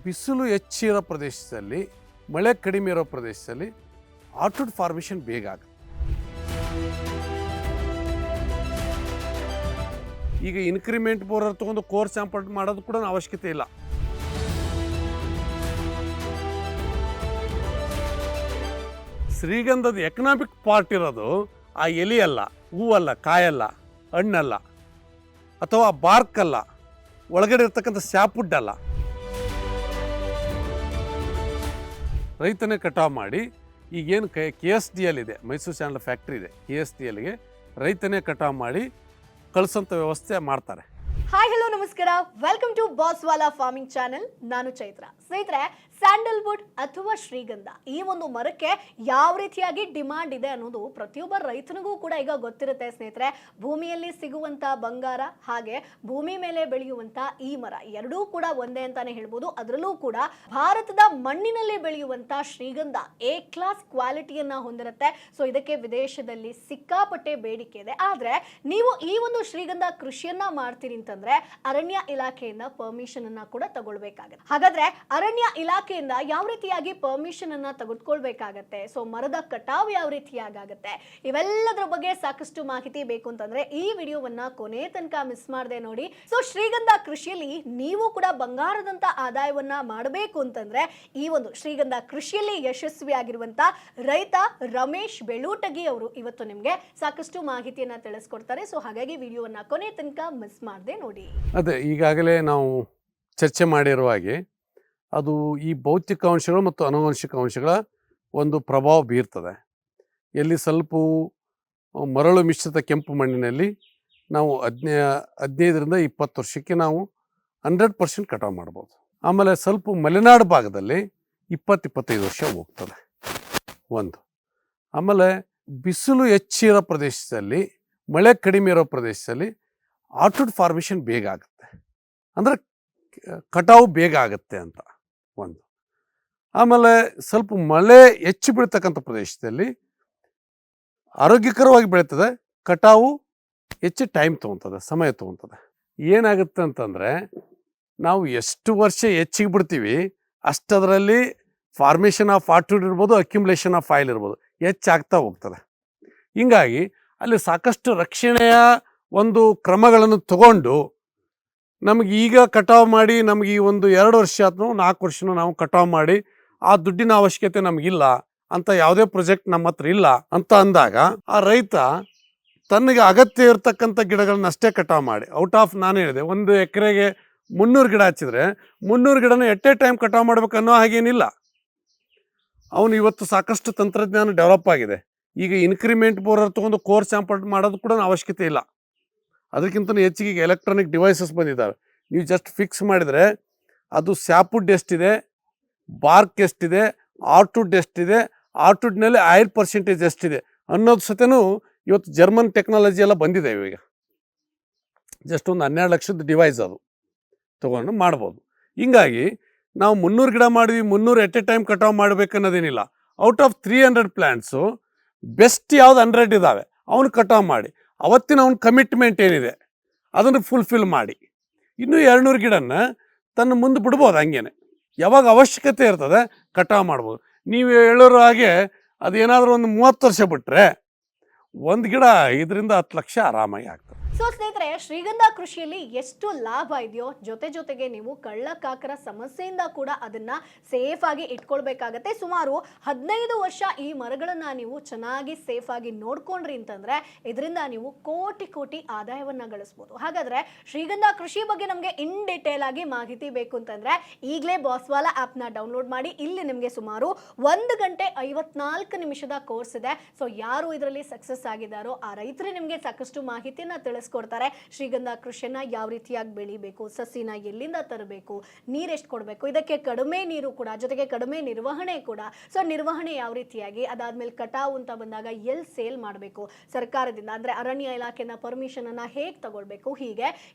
ಬಿಸಿಲು ಹೆಚ್ಚಿರೋ ಪ್ರದೇಶದಲ್ಲಿ ಮಳೆ ಕಡಿಮೆ ಇರೋ ಪ್ರದೇಶದಲ್ಲಿ ಆರ್ಟ್ವುಡ್ ಫಾರ್ಮೇಷನ್ ಬೇಗ ಆಗುತ್ತೆ. ಈಗ ಇನ್ಕ್ರಿಮೆಂಟ್ ಬೋರರ್ ತೊಗೊಂಡು ಕೋರ್ ಸ್ಯಾಂಪಲ್ ಮಾಡೋದು ಕೂಡ ಅವಶ್ಯಕತೆ ಇಲ್ಲ. ಶ್ರೀಗಂಧದ ಎಕನಾಮಿಕ್ ಪಾರ್ಟ್ ಇರೋದು ಆ ಎಲೆಯಲ್ಲ, ಹೂವಲ್ಲ, ಕಾಯಲ್ಲ, ಹಣ್ಣಲ್ಲ, ಅಥವಾ ಬಾರ್ಕಲ್ಲ, ಒಳಗಡೆ ಇರ್ತಕ್ಕಂಥ ಸ್ಯಾಪುಡ್ ಅಲ್ಲ. ರೈತನೇ ಕಟಾವು ಮಾಡಿ ಈಗೇನು KSDL ಇದೆ, ಮೈಸೂರು ಸ್ಯಾಂಡಲ್ ಫ್ಯಾಕ್ಟ್ರಿ ಇದೆ, KSDLಗೆ ರೈತನೇ ಕಟಾವು ಮಾಡಿ ಕಳಿಸೋಂಥ ವ್ಯವಸ್ಥೆ ಮಾಡ್ತಾರೆ. ಹಾಯ್ ಹಲೋ ನಮಸ್ಕಾರ, ವೆಲ್ಕಮ್ ಟು ಬಾಸ್ವಾಲಾ ಫಾರ್ಮಿಂಗ್ ಚಾನೆಲ್. ನಾನು ಚೈತ್ರ. ಸ್ನೇಹಿತರೆ, ಸ್ಯಾಂಡಲ್ವುಡ್ ಅಥವಾ ಶ್ರೀಗಂಧ ಈ ಒಂದು ಮರಕ್ಕೆ ಯಾವ ರೀತಿಯಾಗಿ ಡಿಮಾಂಡ್ ಇದೆ ಅನ್ನೋದು ಪ್ರತಿಯೊಬ್ಬ ರೈತನಿಗೂ ಕೂಡ ಈಗ ಗೊತ್ತಿರುತ್ತೆ. ಸ್ನೇಹಿತರೆ, ಭೂಮಿಯಲ್ಲಿ ಸಿಗುವಂತ ಬಂಗಾರ ಹಾಗೆ ಭೂಮಿ ಮೇಲೆ ಬೆಳೆಯುವಂತ ಈ ಮರ ಎರಡೂ ಕೂಡ ಒಂದೇ ಅಂತಾನೆ ಹೇಳ್ಬೋದು. ಅದರಲ್ಲೂ ಕೂಡ ಭಾರತದ ಮಣ್ಣಿನಲ್ಲಿ ಬೆಳೆಯುವಂತ ಶ್ರೀಗಂಧ ಎ ಕ್ಲಾಸ್ ಕ್ವಾಲಿಟಿಯನ್ನ ಹೊಂದಿರುತ್ತೆ. ಸೊ ಇದಕ್ಕೆ ವಿದೇಶದಲ್ಲಿ ಸಿಕ್ಕಾಪಟ್ಟೆ ಬೇಡಿಕೆ ಇದೆ. ಆದ್ರೆ ನೀವು ಈ ಒಂದು ಶ್ರೀಗಂಧ ಕೃಷಿಯನ್ನ ಮಾಡ್ತೀರಿ ಅಂತಂದ್ರೆ ಅರಣ್ಯ ಇಲಾಖೆಯಿಂದ ಪರ್ಮಿಷನ್ ಅನ್ನ ಕೂಡ ತಗೊಳ್ಬೇಕಾಗುತ್ತೆ. ಹಾಗಾದ್ರೆ ಅರಣ್ಯ ಇಲಾಖೆಯಿಂದ ಯಾವ ರೀತಿಯಾಗಿ ಪರ್ಮಿಷನ್ ಅನ್ನ ತೆಗೆದುಕೊಳ್ಬೇಕಾಗತ್ತೆ, ಸೊ ಮರದ ಕಟಾವು ಯಾವ ರೀತಿಯಾಗತ್ತೆ, ಇವೆಲ್ಲದರ ಬಗ್ಗೆ ಸಾಕಷ್ಟು ಮಾಹಿತಿ ಬೇಕು ಅಂತಂದ್ರೆ ಈ ವಿಡಿಯೋವನ್ನ ಕೊನೆ ತನಕ ಮಿಸ್ ಮಾಡದೆ ನೋಡಿ. ಸೊ ಶ್ರೀಗಂಧ ಕೃಷಿಯಲ್ಲಿ ನೀವು ಕೂಡ ಬಂಗಾರದಂತ ಆದಾಯವನ್ನ ಮಾಡಬೇಕು ಅಂತಂದ್ರೆ ಈ ಒಂದು ಶ್ರೀಗಂಧ ಕೃಷಿಯಲ್ಲಿ ಯಶಸ್ವಿಯಾಗಿರುವಂತ ರೈತ ರಮೇಶ್ ಬೆಳೂಟಗಿ ಅವರು ಇವತ್ತು ನಿಮ್ಗೆ ಸಾಕಷ್ಟು ಮಾಹಿತಿಯನ್ನ ತಿಳಿಸ್ಕೊಡ್ತಾರೆ. ಸೊ ಹಾಗಾಗಿ ವಿಡಿಯೋವನ್ನ ಕೊನೆ ತನಕ ಮಿಸ್ ಮಾಡದೆ ನೋಡಿ. ಅದೇ ಈಗಾಗಲೇ ನಾವು ಚರ್ಚೆ ಮಾಡಿರುವ ಹಾಗೆ ಅದು ಈ ಭೌತಿಕ ಅಂಶಗಳು ಮತ್ತು ಆನುವಂಶಿಕ ಅಂಶಗಳ ಒಂದು ಪ್ರಭಾವ ಬೀರ್ತದೆ. ಎಲ್ಲಿ ಸ್ವಲ್ಪ ಮರಳು ಮಿಶ್ರಿತ ಕೆಂಪು ಮಣ್ಣಿನಲ್ಲಿ ನಾವು 15ರಿಂದ 20 ವರ್ಷಕ್ಕೆ ನಾವು 100% ಕಟಾವು ಮಾಡ್ಬೋದು. ಆಮೇಲೆ ಸ್ವಲ್ಪ ಮಲೆನಾಡು ಭಾಗದಲ್ಲಿ 20-25 ವರ್ಷ ಹೋಗ್ತದೆ ಒಂದು. ಆಮೇಲೆ ಬಿಸಿಲು ಹೆಚ್ಚಿರೋ ಪ್ರದೇಶದಲ್ಲಿ ಮಳೆ ಕಡಿಮೆ ಇರೋ ಪ್ರದೇಶದಲ್ಲಿ ಆರ್ಟ್ವುಡ್ ಫಾರ್ಮೇಷನ್ ಬೇಗ ಆಗುತ್ತೆ, ಅಂದರೆ ಕಟಾವು ಬೇಗ ಆಗುತ್ತೆ ಅಂತ ಒಂದು. ಆಮೇಲೆ ಸ್ವಲ್ಪ ಮಳೆ ಹೆಚ್ಚು ಬೀಳ್ತಕ್ಕಂಥ ಪ್ರದೇಶದಲ್ಲಿ ಆರೋಗ್ಯಕರವಾಗಿ ಬೆಳೀತದೆ, ಕಟಾವು ಹೆಚ್ಚು ಟೈಮ್ ತೊಗೊತದೆ, ಸಮಯ ತೊಗೊತದೆ. ಏನಾಗುತ್ತೆ ಅಂತಂದರೆ ನಾವು ಎಷ್ಟು ವರ್ಷ ಹೆಚ್ಚಿಗೆ ಬಿಡ್ತೀವಿ ಅಷ್ಟದರಲ್ಲಿ ಫಾರ್ಮೇಷನ್ ಆಫ್ ಆರ್ಟ್ವುಡ್ ಇರ್ಬೋದು, ಅಕ್ಯುಮುಲೇಷನ್ ಆಫ್ ಆಯಿಲ್ ಇರ್ಬೋದು, ಹೆಚ್ಚಾಗ್ತಾ ಹೋಗ್ತದೆ. ಹೀಗಾಗಿ ಅಲ್ಲಿ ಸಾಕಷ್ಟು ರಕ್ಷಣೆಯ ಒಂದು ಕ್ರಮಗಳನ್ನು ತಗೊಂಡು ನಮಗೆ ಈಗ ಕಟಾವು ಮಾಡಿ ನಮಗೆ ಈ ಒಂದು 2 ವರ್ಷ ಅಥವಾ 4 ವರ್ಷನೂ ನಾವು ಕಟಾವು ಮಾಡಿ ಆ ದುಡ್ಡಿನ ಅವಶ್ಯಕತೆ ನಮಗಿಲ್ಲ ಅಂತ ಯಾವುದೇ ಪ್ರಾಜೆಕ್ಟ್ ನಮ್ಮ ಹತ್ರ ಇಲ್ಲ ಅಂತ ಅಂದಾಗ ಆ ರೈತ ತನಗೆ ಅಗತ್ಯ ಇರತಕ್ಕಂಥ ಗಿಡಗಳನ್ನ ಅಷ್ಟೇ ಕಟಾವು ಮಾಡಿ ಔಟ್ ಆಫ್, ನಾನು ಹೇಳಿದೆ 1 ಎಕರೆಗೆ 300 ಗಿಡ ಹಚ್ಚಿದ್ರೆ 300 ಗಿಡನ ಎಟ್ ಎ ಟೈಮ್ ಕಟಾವು ಮಾಡ್ಬೇಕನ್ನೋ ಹಾಗೇನಿಲ್ಲ. ಅವನು ಇವತ್ತು ಸಾಕಷ್ಟು ತಂತ್ರಜ್ಞಾನ ಡೆವಲಪ್ ಆಗಿದೆ. ಈಗ ಇನ್ಕ್ರಿಮೆಂಟ್ ಬೋರರ್ ತೊಗೊಂಡು ಕೋರ್ ಸ್ಯಾಂಪಲ್ ಮಾಡೋದು ಕೂಡ ಅವಶ್ಯಕತೆ ಇಲ್ಲ. ಅದಕ್ಕಿಂತ ಹೆಚ್ಚಿಗೆ ಈಗ ಎಲೆಕ್ಟ್ರಾನಿಕ್ ಡಿವೈಸಸ್ ಬಂದಿದ್ದಾವೆ. ನೀವು ಜಸ್ಟ್ ಫಿಕ್ಸ್ ಮಾಡಿದರೆ ಅದು ಸ್ಯಾಪುಡ್ ಎಷ್ಟಿದೆ, ಬಾರ್ಕ್ ಎಷ್ಟಿದೆ, ಆರ್ಟ್ವುಡ್ ಎಷ್ಟಿದೆ, ಆರ್ಟ್ವುಡ್ನಲ್ಲಿ ಆಯಿಲ್ ಪರ್ಸೆಂಟೇಜ್ ಎಷ್ಟಿದೆ ಅನ್ನೋದು ಸತೇನೂ ಇವತ್ತು ಜರ್ಮನ್ ಟೆಕ್ನಾಲಜಿ ಎಲ್ಲ ಬಂದಿದೆ. ಇವಾಗ ಜಸ್ಟ್ ಒಂದು 12 ಲಕ್ಷದ ಡಿವೈಸ್ ಅದು ತೊಗೊಂಡು ಮಾಡ್ಬೋದು. ಹಿಂಗಾಗಿ ನಾವು 300 ಗಿಡ ಮಾಡಿದ್ವಿ, 300 ಎಟ್ ಎ ಟೈಮ್ ಕಟಾವು ಮಾಡಬೇಕನ್ನೋದೇನಿಲ್ಲ. ಔಟ್ ಆಫ್ 300 ಪ್ಲ್ಯಾಂಟ್ಸು ಬೆಸ್ಟ್ ಯಾವ್ದು 100 ಇದ್ದಾವೆ ಅವನು ಕಟಾವು ಮಾಡಿ ಅವತ್ತಿನ ಅವ್ನ ಕಮಿಟ್ಮೆಂಟ್ ಏನಿದೆ ಅದನ್ನು ಫುಲ್ಫಿಲ್ ಮಾಡಿ ಇನ್ನೂ 200 ಗಿಡನ ತನ್ನ ಮುಂದೆ ಬಿಡ್ಬೋದು. ಹಂಗೇನೆ ಯಾವಾಗ ಅವಶ್ಯಕತೆ ಇರ್ತದೆ ಕಟಾವು ಮಾಡ್ಬೋದು. ನೀವು ಹೇಳೋರು ಹಾಗೆ ಅದೇನಾದರೂ ಒಂದು 30 ವರ್ಷ ಬಿಟ್ಟರೆ ಒಂದು ಗಿಡ 5ರಿಂದ 10 ಲಕ್ಷ ಆರಾಮಾಗಿ ಆಗ್ತದೆ. ಸೊ ಸ್ನೇಹಿತರೆ, ಶ್ರೀಗಂಧ ಕೃಷಿಯಲ್ಲಿ ಎಷ್ಟು ಲಾಭ ಇದೆಯೋ ಜೊತೆಗೆ ನೀವು ಕಳ್ಳಕಾಕರ ಸಮಸ್ಯೆಯಿಂದ ಕೂಡ ಅದನ್ನ ಸೇಫ್ ಆಗಿ ಇಟ್ಕೊಳ್ಬೇಕಾಗತ್ತೆ. ಸುಮಾರು 15 ವರ್ಷ ಈ ಮರಗಳನ್ನ ನೀವು ಚೆನ್ನಾಗಿ ಸೇಫ್ ಆಗಿ ನೋಡ್ಕೊಂಡ್ರಿ ಅಂತಂದ್ರೆ ಇದರಿಂದ ನೀವು ಕೋಟಿ ಆದಾಯವನ್ನ ಗಳಿಸಬಹುದು. ಹಾಗಾದ್ರೆ ಶ್ರೀಗಂಧ ಕೃಷಿ ಬಗ್ಗೆ ನಮಗೆ ಇನ್ ಡಿಟೇಲ್ ಆಗಿ ಮಾಹಿತಿ ಬೇಕು ಅಂತಂದ್ರೆ ಈಗಲೇ ಬಾಸ್ವಾಲಾ ಆಪ್ ನ ಡೌನ್ಲೋಡ್ ಮಾಡಿ. ಇಲ್ಲಿ ನಿಮಗೆ ಸುಮಾರು 1 ಗಂಟೆ 54 ನಿಮಿಷದ ಕೋರ್ಸ್ ಇದೆ. ಸೊ ಯಾರು ಇದರಲ್ಲಿ ಸಕ್ಸಸ್ ಆಗಿದ್ದಾರೋ ಆ ರೈತರೇ ನಿಮಗೆ ಸಾಕಷ್ಟು ಮಾಹಿತಿಯನ್ನ ತಿಳಿಸ್ಕೊಡ್ತಾರೆ. ಶ್ರೀಗಂಧ ಕೃಷಿಯನ್ನ ಯಾವ ರೀತಿಯಾಗಿ ಬೆಳಿಬೇಕು, ಸಸಿನ ಎಲ್ಲಿಂದ ತರಬೇಕು, ನೀರೆಷ್ಟು ಕೊಡಬೇಕು, ಇದಕ್ಕೆ ಕಡಿಮೆ ನೀರು ಕೂಡ ಜೊತೆಗೆ ಕಡಿಮೆ ನಿರ್ವಹಣೆ ಕೂಡ. ಸೊ ನಿರ್ವಹಣೆ ಯಾವ ರೀತಿಯಾಗಿ, ಅದಾದ್ಮೇಲೆ ಕಟಾವು ಅಂತ ಬಂದಾಗ ಎಲ್ಲಿ ಸೇಲ್ ಮಾಡಬೇಕು, ಸರ್ಕಾರದಿಂದ ಅಂದ್ರೆ ಅರಣ್ಯ ಇಲಾಖೆಯಿಂದ ಪರ್ಮಿಷನ್ ಅನ್ನ ಹೇಗೆ ತಗೊಳ್ಬೇಕು, ಹೀಗೆ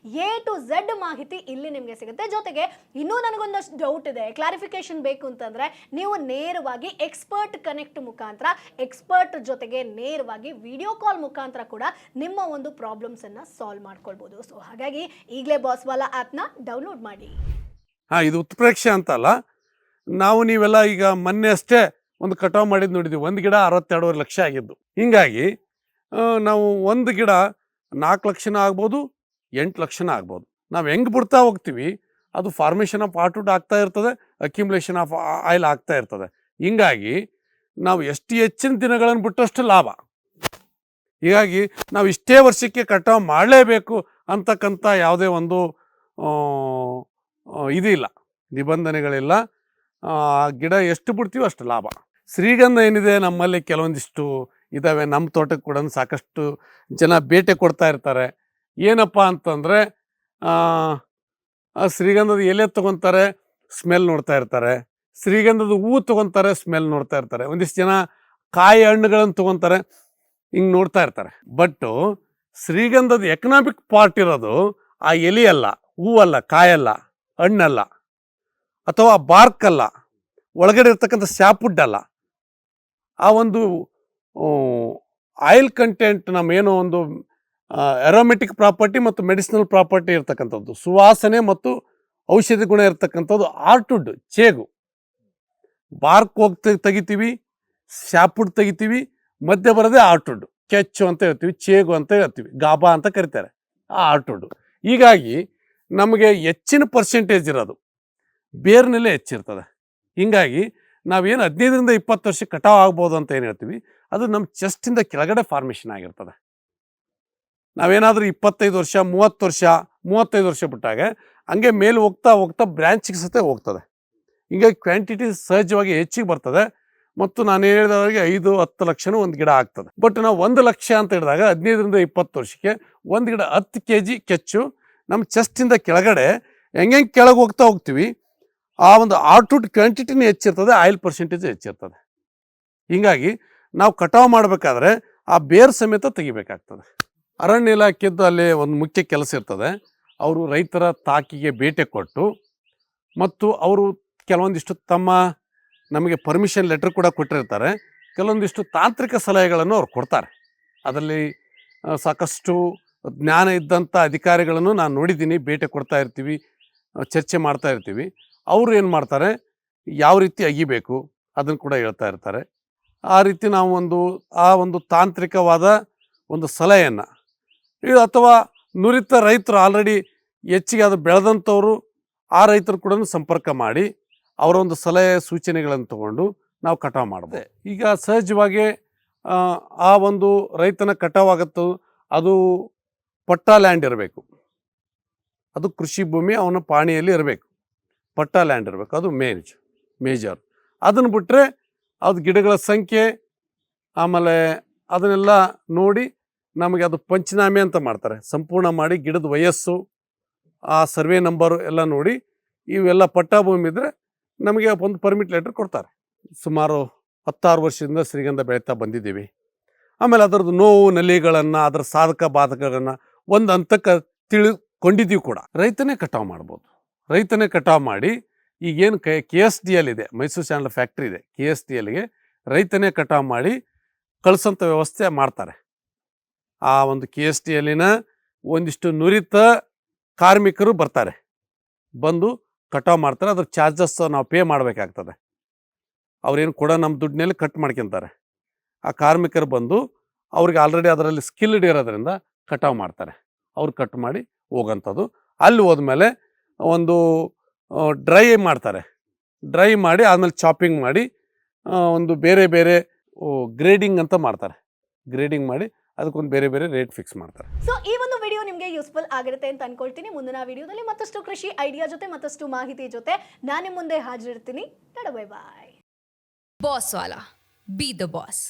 A to Z ಮಾಹಿತಿ ಇಲ್ಲಿ ನಿಮಗೆ ಸಿಗುತ್ತೆ. ಜೊತೆಗೆ ಇನ್ನೂ ನನಗೊಂದಷ್ಟು ಡೌಟ್ ಇದೆ, ಕ್ಲಾರಿಫಿಕೇಶನ್ ಬೇಕು ಅಂತಂದ್ರೆ ನೀವು ನೇರವಾಗಿ ಎಕ್ಸ್ಪರ್ಟ್ ಕನೆಕ್ಟ್ ಮುಖಾಂತರ ಎಕ್ಸ್ಪರ್ಟ್ ಜೊತೆಗೆ ನೇರವಾಗಿ ವಿಡಿಯೋ ಕಾಲ್ ಮುಖಾಂತರ ಕೂಡ ನಿಮ್ಮ ಒಂದು ಪ್ರಾಬ್ಲಮ್ಸ್ ಅನ್ನ ಸಾಲ್ವ್ ಮಾಡ್ಕೊಳ್ಬಹುದು. ಸೊ ಹಾಗಾಗಿ ಈಗಲೇ ಬಾಸ್ವಾಲಾ ಆಪ್ ನ ಡೌನ್ಲೋಡ್ ಮಾಡಿ. ಇದು ಉತ್ಪ್ರೇಕ್ಷೆ ಅಂತಲ್ಲ, ನಾವು ನೀವೆಲ್ಲ ಈಗ ಮೊನ್ನೆ ಅಷ್ಟೇ ಒಂದು ಕಟಾವು ಮಾಡಿದ್ದು ನೋಡಿದ್ವಿ, ಒಂದು ಗಿಡ 62.5 ಲಕ್ಷ ಆಗಿದ್ದು. ಹಿಂಗಾಗಿ ನಾವು ಒಂದು ಗಿಡ 4 ಲಕ್ಷನೂ ಆಗ್ಬೋದು, 8 ಲಕ್ಷನೂ ಆಗ್ಬೋದು. ನಾವು ಹೆಂಗೆ ಬಿಡ್ತಾ ಹೋಗ್ತೀವಿ ಅದು ಫಾರ್ಮೇಷನ್ ಆಫ್ ಹಾರ್ಟ್ವುಡ್ ಆಗ್ತಾ ಇರ್ತದೆ, ಅಕ್ಯುಮುಲೇಷನ್ ಆಫ್ ಆಯಿಲ್ ಆಗ್ತಾ ಇರ್ತದೆ. ಹಿಂಗಾಗಿ ನಾವು ಎಷ್ಟು ಹೆಚ್ಚಿನ ದಿನಗಳನ್ನು ಬಿಟ್ಟಷ್ಟು ಲಾಭ. ಹೀಗಾಗಿ ನಾವು ಇಷ್ಟೇ ವರ್ಷಕ್ಕೆ ಕಟಾವು ಮಾಡಲೇಬೇಕು ಅಂತಕ್ಕಂಥ ಯಾವುದೇ ಒಂದು ಇದಿಲ್ಲ, ನಿಬಂಧನೆಗಳಿಲ್ಲ. ಗಿಡ ಎಷ್ಟು ಬಿಡ್ತೀವೋ ಅಷ್ಟು ಲಾಭ. ಶ್ರೀಗಂಧ ಏನಿದೆ ನಮ್ಮಲ್ಲಿ ಕೆಲವೊಂದಿಷ್ಟು ಇದ್ದಾವೆ, ನಮ್ಮ ತೋಟಕ್ಕೆ ಕೂಡ ಸಾಕಷ್ಟು ಜನ ಬೇಟೆ ಕೊಡ್ತಾ ಇರ್ತಾರೆ. ಏನಪ್ಪ ಅಂತಂದರೆ ಶ್ರೀಗಂಧದ ಎಲೆ ತೊಗೊತಾರೆ, ಸ್ಮೆಲ್ ನೋಡ್ತಾ ಇರ್ತಾರೆ. ಶ್ರೀಗಂಧದ ಹೂವು ತೊಗೊತಾರೆ, ಸ್ಮೆಲ್ ನೋಡ್ತಾ ಇರ್ತಾರೆ. ಒಂದಿಷ್ಟು ಜನ ಕಾಯಿ ಹಣ್ಣುಗಳನ್ನು ತೊಗೊತಾರೆ, ಹಿಂಗೆ ನೋಡ್ತಾ ಇರ್ತಾರೆ. ಬಟ್ಟು ಶ್ರೀಗಂಧದ ಎಕನಾಮಿಕ್ ಪಾರ್ಟ್ ಇರೋದು ಆ ಎಲೆಯಲ್ಲ, ಹೂವಲ್ಲ, ಕಾಯಲ್ಲ, ಹಣ್ಣಲ್ಲ, ಅಥವಾ ಬಾರ್ಕಲ್ಲ, ಒಳಗಡೆ ಇರ್ತಕ್ಕಂಥ ಸ್ಯಾಪುಡ್ ಅಲ್ಲ. ಆ ಒಂದು ಆಯಿಲ್ ಕಂಟೆಂಟ್ ನಮ್ಮೇನೋ ಒಂದು ಅರೋಮೆಟಿಕ್ ಪ್ರಾಪರ್ಟಿ ಮತ್ತು ಮೆಡಿಸಿನಲ್ ಪ್ರಾಪರ್ಟಿ ಇರ್ತಕ್ಕಂಥದ್ದು, ಸುವಾಸನೆ ಮತ್ತು ಔಷಧಿ ಗುಣ ಇರ್ತಕ್ಕಂಥದ್ದು ಹಾರ್ಟ್ವುಡ್, ಚೇಗು. ಬಾರ್ಕ್ ಹೋಗಿ ತೆಗಿತೀವಿ, ಸ್ಯಾಪುಡ್ ತೆಗಿತೀವಿ, ಮಧ್ಯೆ ಬರೋದೇ ಹಾರ್ಟ್ವುಡ್, ಕೆಚ್ಚು ಅಂತ ಹೇಳ್ತೀವಿ, ಚೇಗು ಅಂತ ಹೇಳ್ತೀವಿ, ಗಾಬಾ ಅಂತ ಕರಿತಾರೆ ಆ ಹಾರ್ಟ್ವುಡ್. ಹೀಗಾಗಿ ನಮಗೆ ಹೆಚ್ಚಿನ ಪರ್ಸೆಂಟೇಜ್ ಇರೋದು ಬೇರ್ನಲ್ಲೇ ಹೆಚ್ಚಿರ್ತದೆ. ಹಿಂಗಾಗಿ ನಾವೇನು 15ರಿಂದ 20 ವರ್ಷ ಕಟಾವು ಆಗ್ಬೋದು ಅಂತ ಏನು ಹೇಳ್ತೀವಿ, ಅದು ನಮ್ಮ ಚೆಸ್ಟಿಂದ ಕೆಳಗಡೆ ಫಾರ್ಮೇಷನ್ ಆಗಿರ್ತದೆ. ನಾವೇನಾದರೂ 25 ವರ್ಷ, 30 ವರ್ಷ, 35 ವರ್ಷ ಬಿಟ್ಟಾಗ ಹಂಗೆ ಮೇಲೆ ಹೋಗ್ತಾ ಹೋಗ್ತಾ ಬ್ರ್ಯಾಂಚಿಗೆ ಸತೆ ಹೋಗ್ತದೆ. ಹಿಂಗಾಗಿ ಕ್ವಾಂಟಿಟಿ ಸಹಜವಾಗಿ ಹೆಚ್ಚಿಗೆ ಬರ್ತದೆ. ಮತ್ತು ನಾನು ಹೇಳಿದವರಿಗೆ 5-10 ಲಕ್ಷನೂ ಒಂದು ಗಿಡ ಆಗ್ತದೆ. ಬಟ್ ನಾವು 1 ಲಕ್ಷ ಅಂತ ಹೇಳಿದಾಗ 15ರಿಂದ 20 ವರ್ಷಕ್ಕೆ ಒಂದು ಗಿಡ 10 kg ಕೆಚ್ಚು ನಮ್ಮ ಚೆಸ್ಟಿಂದ ಕೆಳಗಡೆ ಹೆಂಗೆ ಕೆಳಗೆ ಹೋಗ್ತಾ ಹೋಗ್ತೀವಿ, ಆ ಒಂದು ಹಾರ್ಟ್ವುಡ್ ಕ್ವಾಂಟಿಟಿನೂ ಹೆಚ್ಚಿರ್ತದೆ, ಆಯಿಲ್ ಪರ್ಸೆಂಟೇಜ್ ಹೆಚ್ಚಿರ್ತದೆ. ಹೀಗಾಗಿ ನಾವು ಕಟಾವು ಮಾಡಬೇಕಾದ್ರೆ ಆ ಬೇರು ಸಮೇತ ತೆಗಿಬೇಕಾಗ್ತದೆ. ಅರಣ್ಯ ಇಲಾಖೆದ್ದು ಅಲ್ಲಿ ಒಂದು ಮುಖ್ಯ ಕೆಲಸ ಇರ್ತದೆ. ಅವರು ರೈತರ ತಾಕಿಗೆ ಬೇಟೆ ಕೊಟ್ಟು ಮತ್ತು ಅವರು ಕೆಲವೊಂದಿಷ್ಟು ನಮಗೆ ಪರ್ಮಿಷನ್ ಲೆಟರ್ ಕೂಡ ಕೊಟ್ಟಿರ್ತಾರೆ. ಕೆಲವೊಂದಿಷ್ಟು ತಾಂತ್ರಿಕ ಸಲಹೆಗಳನ್ನು ಅವ್ರು ಕೊಡ್ತಾರೆ. ಅದರಲ್ಲಿ ಸಾಕಷ್ಟು ಜ್ಞಾನ ಇದ್ದಂಥ ಅಧಿಕಾರಿಗಳನ್ನು ನಾನು ನೋಡಿದ್ದೀನಿ. ಬೇಟೆ ಕೊಡ್ತಾ ಇರ್ತೀವಿ, ಚರ್ಚೆ ಮಾಡ್ತಾ ಇರ್ತೀವಿ. ಅವರು ಏನು ಮಾಡ್ತಾರೆ, ಯಾವ ರೀತಿ ಅಗಿಬೇಕು ಅದನ್ನು ಕೂಡ ಹೇಳ್ತಾ ಇರ್ತಾರೆ. ಆ ರೀತಿ ನಾವು ಆ ಒಂದು ತಾಂತ್ರಿಕವಾದ ಒಂದು ಸಲಹೆಯನ್ನು, ಅಥವಾ ನುರಿತ ರೈತರು ಆಲ್ರೆಡಿ ಹೆಚ್ಚಿಗೆ ಅದು ಬೆಳೆದಂಥವರು, ಆ ರೈತರು ಕೂಡ ಸಂಪರ್ಕ ಮಾಡಿ ಅವರ ಒಂದು ಸಲಹೆ ಸೂಚನೆಗಳನ್ನು ತಗೊಂಡು ನಾವು ಕಟಾವು ಮಾಡಿದೆ. ಈಗ ಸಹಜವಾಗಿ ಆ ಒಂದು ರೈತನ ಕಟಾವಾಗತ್ತು, ಅದು ಪಟ್ಟಾ ಲ್ಯಾಂಡ್ ಇರಬೇಕು, ಅದು ಕೃಷಿ ಭೂಮಿ ಅವನ ಪಾಣಿಯಲ್ಲಿ ಇರಬೇಕು, ಪಟ್ಟಾ ಲ್ಯಾಂಡ್ ಇರಬೇಕು, ಅದು ಮೇಜರ್. ಅದನ್ನು ಬಿಟ್ಟರೆ ಅದು ಗಿಡಗಳ ಸಂಖ್ಯೆ, ಆಮೇಲೆ ಅದನ್ನೆಲ್ಲ ನೋಡಿ ನಮಗೆ ಅದು ಪಂಚನಾಮೆ ಅಂತ ಮಾಡ್ತಾರೆ, ಸಂಪೂರ್ಣ ಮಾಡಿ ಗಿಡದ ವಯಸ್ಸು, ಆ ಸರ್ವೆ ನಂಬರು ಎಲ್ಲ ನೋಡಿ, ಇವೆಲ್ಲ ಪಟ್ಟಾ ಭೂಮಿ ಇದ್ದರೆ ನಮಗೆ ಒಂದು ಪರ್ಮಿಟ್ ಲೆಟರ್ ಕೊಡ್ತಾರೆ. ಸುಮಾರು 16 ವರ್ಷದಿಂದ ಶ್ರೀಗಂಧ ಬೆಳೀತಾ ಬಂದಿದ್ದೀವಿ. ಆಮೇಲೆ ಅದರದ್ದು ನೋವು ನಲಿಗಳನ್ನು, ಅದರ ಸಾಧಕ ಬಾಧಕಗಳನ್ನು ಒಂದು ಹಂತಕ್ಕೆ ತಿಳಿದುಕೊಂಡಿದ್ದೀವಿ ಕೂಡ. ರೈತನೇ ಕಟಾವು ಮಾಡ್ಬೋದು. ರೈತನೇ ಕಟಾವು ಮಾಡಿ ಈಗೇನು KSDL ಇದೆ, ಮೈಸೂರು ಸ್ಯಾಂಡಲ್ ಫ್ಯಾಕ್ಟ್ರಿ ಇದೆ, KSDLಗೆ ರೈತನೇ ಕಟಾವು ಮಾಡಿ ಕಳಿಸೋಂಥ ವ್ಯವಸ್ಥೆ ಮಾಡ್ತಾರೆ. ಆ ಒಂದು KSDLನ ಒಂದಿಷ್ಟು ನುರಿತ ಕಾರ್ಮಿಕರು ಬರ್ತಾರೆ, ಬಂದು ಕಟಾವು ಮಾಡ್ತಾರೆ. ಅದ್ರ ಚಾರ್ಜಸ್ ನಾವು ಪೇ ಮಾಡಬೇಕಾಗ್ತದೆ. ಅವ್ರೇನು ಕೂಡ ನಮ್ಮ ದುಡ್ಡಿನಲ್ಲಿ ಕಟ್ ಮಾಡ್ಕೊತಾರೆ. ಆ ಕಾರ್ಮಿಕರು ಬಂದು ಅವ್ರಿಗೆ ಆಲ್ರೆಡಿ ಅದರಲ್ಲಿ ಸ್ಕಿಲ್ಡ್ ಇರೋದ್ರಿಂದ ಕಟಾವು ಮಾಡ್ತಾರೆ. ಅವ್ರು ಕಟ್ ಮಾಡಿ ಹೋಗೋಂಥದ್ದು. ಅಲ್ಲಿ ಹೋದ್ಮೇಲೆ ಒಂದು ಡ್ರೈ ಮಾಡ್ತಾರೆ. ಡ್ರೈ ಮಾಡಿ ಆದಮೇಲೆ ಚಾಪಿಂಗ್ ಮಾಡಿ ಒಂದು ಬೇರೆ ಬೇರೆ ಗ್ರೇಡಿಂಗ್ ಅಂತ ಮಾಡ್ತಾರೆ. ಗ್ರೇಡಿಂಗ್ ಮಾಡಿ ಅದಕ್ಕೊಂದು ಬೇರೆ ಬೇರೆ ರೇಟ್ ಫಿಕ್ಸ್ ಮಾಡ್ತಾರೆ. ಸೊ ಈ ಒಂದು ವಿಡಿಯೋ ನಿಮಗೆ ಯೂಸ್ಫುಲ್ ಆಗಿರುತ್ತೆ ಅಂತ ಅನ್ಕೊಳ್ತೀನಿ. ಮುಂದಿನ ವಿಡಿಯೋದಲ್ಲಿ ಮತ್ತಷ್ಟು ಕೃಷಿ ಐಡಿಯಾ ಜೊತೆ, ಮತ್ತಷ್ಟು ಮಾಹಿತಿ ಜೊತೆ ನಾನು ನಿಮ್ಮ ಮುಂದೆ ಹಾಜರಿರ್ತೀನಿ. Bye bye. ಬಾಸ್ ವಾಲಾ, ಬಿ ದ ಬಾಸ್.